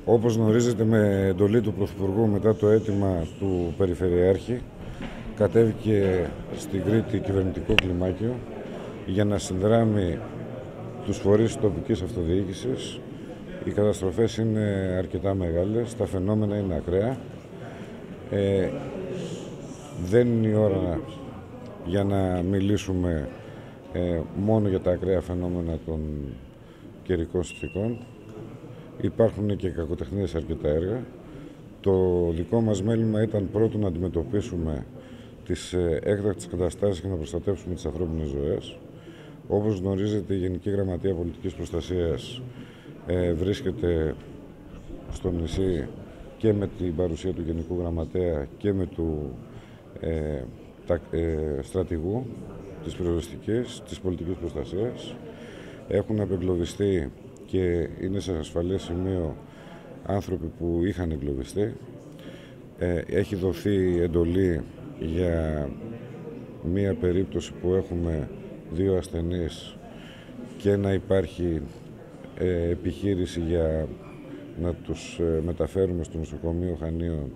Όπως γνωρίζετε, με εντολή του Πρωθυπουργού μετά το αίτημα του Περιφερειάρχη, κατέβηκε στην Κρήτη κυβερνητικό κλιμάκιο για να συνδράμει τους φορείς της τοπικής αυτοδιοίκησης. Οι καταστροφές είναι αρκετά μεγάλες, τα φαινόμενα είναι ακραία. Δεν είναι η ώρα για να μιλήσουμε μόνο για τα ακραία φαινόμενα των καιρικών συνθηκών. Υπάρχουν και κακοτεχνίες αρκετά έργα. Το δικό μας μέλημα ήταν πρώτον να αντιμετωπίσουμε τις έκτακτες καταστάσεις και να προστατεύσουμε τις ανθρώπινες ζωές. Όπως γνωρίζετε, η Γενική Γραμματεία Πολιτικής Προστασίας βρίσκεται στο νησί και με την παρουσία του Γενικού Γραμματέα και με του στρατηγού της πυροσβεστικής, της πολιτικής προστασίας. Έχουν απεγκλωβιστεί και είναι σε ασφαλές σημείο άνθρωποι που είχαν εγκλωβιστεί. Έχει δοθεί εντολή για μία περίπτωση που έχουμε 2 ασθενείς και να υπάρχει επιχείρηση για να τους μεταφέρουμε στο νοσοκομείο Χανίων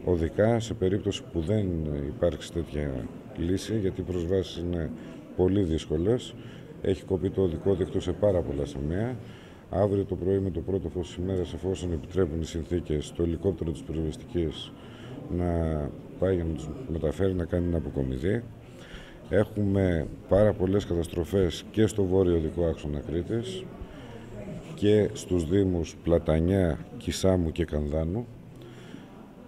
οδικά, σε περίπτωση που δεν υπάρξει τέτοια λύση, γιατί οι προσβάσεις είναι πολύ δύσκολες. Έχει κοπεί το οδικό δίκτυο σε πάρα πολλά σημεία. Αύριο το πρωί, με το πρώτο φως της ημέρας, εφόσον επιτρέπουν οι συνθήκες, το ελικόπτερο της πυροσβεστικής να πάει για να τους μεταφέρει, να κάνει ένα αποκομιδή. Έχουμε πάρα πολλές καταστροφές και στο βόρειο οδικό άξονα Κρήτης και στους δήμους Πλατανιά, Κισάμου και Κανδάνου.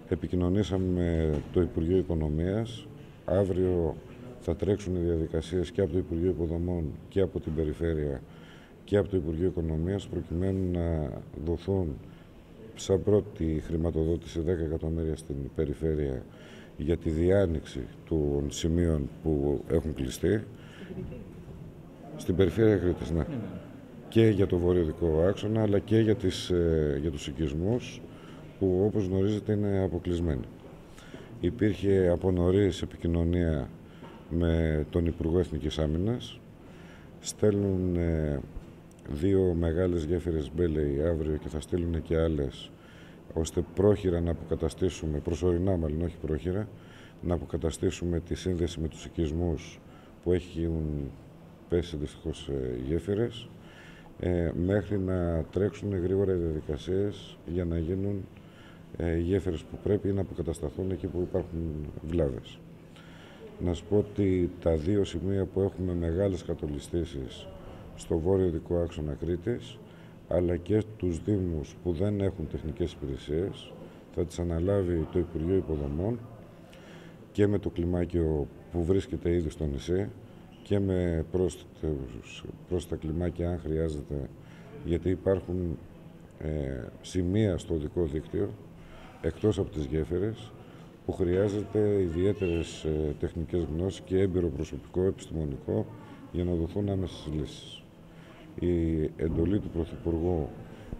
Επικοινωνήσαμε με το Υπουργείο Οικονομίας. Αύριο θα τρέξουν οι διαδικασίες και από το Υπουργείο Υποδομών και από την Περιφέρεια και από το Υπουργείο Οικονομίας, προκειμένου να δοθούν σαν πρώτη χρηματοδότηση 10 εκατομμύρια στην Περιφέρεια για τη διάνοιξη των σημείων που έχουν κλειστεί. Στην Περιφέρεια Κρήτης, ναι. Και για το βορειοδικό άξονα, αλλά και για τους οικισμούς που, όπως γνωρίζετε, είναι αποκλεισμένοι. Υπήρχε από νωρίς επικοινωνία με τον Υπουργό Εθνικής Άμυνας. Στέλνουν 2 μεγάλες γέφυρες μπέλεϊ αύριο και θα στείλουν και άλλες, ώστε πρόχειρα να αποκαταστήσουμε, προσωρινά μάλλον, όχι πρόχειρα, να αποκαταστήσουμε τη σύνδεση με τους οικισμούς που έχουν πέσει δυστυχώς γέφυρες, μέχρι να τρέξουν γρήγορα οι διαδικασίες για να γίνουν γέφυρες που πρέπει να αποκατασταθούν εκεί που υπάρχουν βλάβες. Να σου πω ότι τα 2 σημεία που έχουμε μεγάλες κατολιστήσεις στο βόρειο δικό άξονα Κρήτης, αλλά και τους δήμους που δεν έχουν τεχνικές υπηρεσίες, θα τις αναλάβει το Υπουργείο Υποδομών και με το κλιμάκιο που βρίσκεται ήδη στο νησί και με πρόσθετα κλιμάκια αν χρειάζεται, γιατί υπάρχουν σημεία στο οδικό δίκτυο εκτός από τις γέφυρες που χρειάζεται ιδιαίτερες τεχνικές γνώσεις και έμπειρο προσωπικό επιστημονικό για να δοθούν άμεσες λύσεις. Η εντολή του Πρωθυπουργού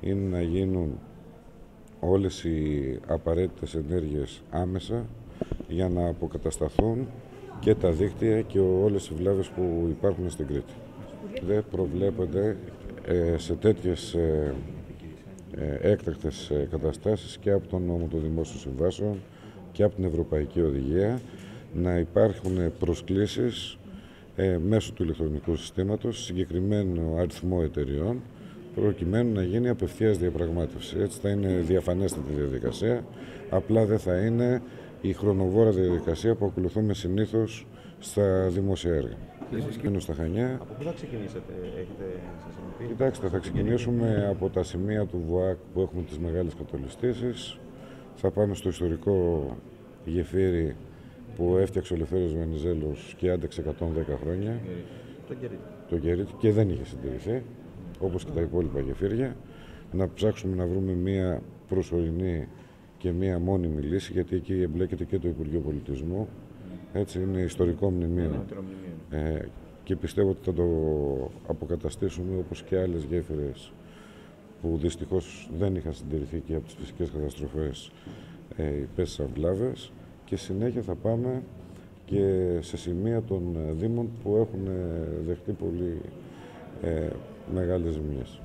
είναι να γίνουν όλες οι απαραίτητες ενέργειες άμεσα για να αποκατασταθούν και τα δίκτυα και όλες οι βλάβες που υπάρχουν στην Κρήτη. Δεν προβλέπονται σε τέτοιες έκτακτες καταστάσεις και από τον νόμο των δημόσιων συμβάσεων και από την Ευρωπαϊκή Οδηγία να υπάρχουν προσκλήσεις μέσω του ηλεκτρονικού συστήματος συγκεκριμένο αριθμό εταιριών, προκειμένου να γίνει απευθείας διαπραγμάτευση. Έτσι θα είναι διαφανέστατη διαδικασία, απλά δεν θα είναι η χρονοβόρα διαδικασία που ακολουθούμε συνήθως στα δημόσια έργα. Στα Χανιά. Από πού θα ξεκινήσετε, σας πει? Κοιτάξτε, θα ξεκινήσουμε από τα σημεία του ΒΟΑΚ που έχουμε τις μεγάλες κατολιστήσεις. Θα πάμε στο ιστορικό γεφύρι που έφτιαξε ο Ελευθέριος Βενιζέλος και άντεξε 110 χρόνια. Το Κερίτη και δεν είχε συντηρηθεί, όπως και τα υπόλοιπα γεφύρια. Να ψάξουμε να βρούμε μία προσωρινή και μία μόνιμη λύση, γιατί εκεί εμπλέκεται και το Υπουργείο Πολιτισμού. Έτσι, είναι ιστορικό μνημείο. Και πιστεύω ότι θα το αποκαταστήσουμε, όπως και άλλες γέφυρες που δυστυχώς δεν είχαν συντηρηθεί και από τις φυσικές καταστροφές υπέστησαν βλάβες, και συνέχεια θα πάμε και σε σημεία των δήμων που έχουν δεχτεί πολύ μεγάλες ζημιές.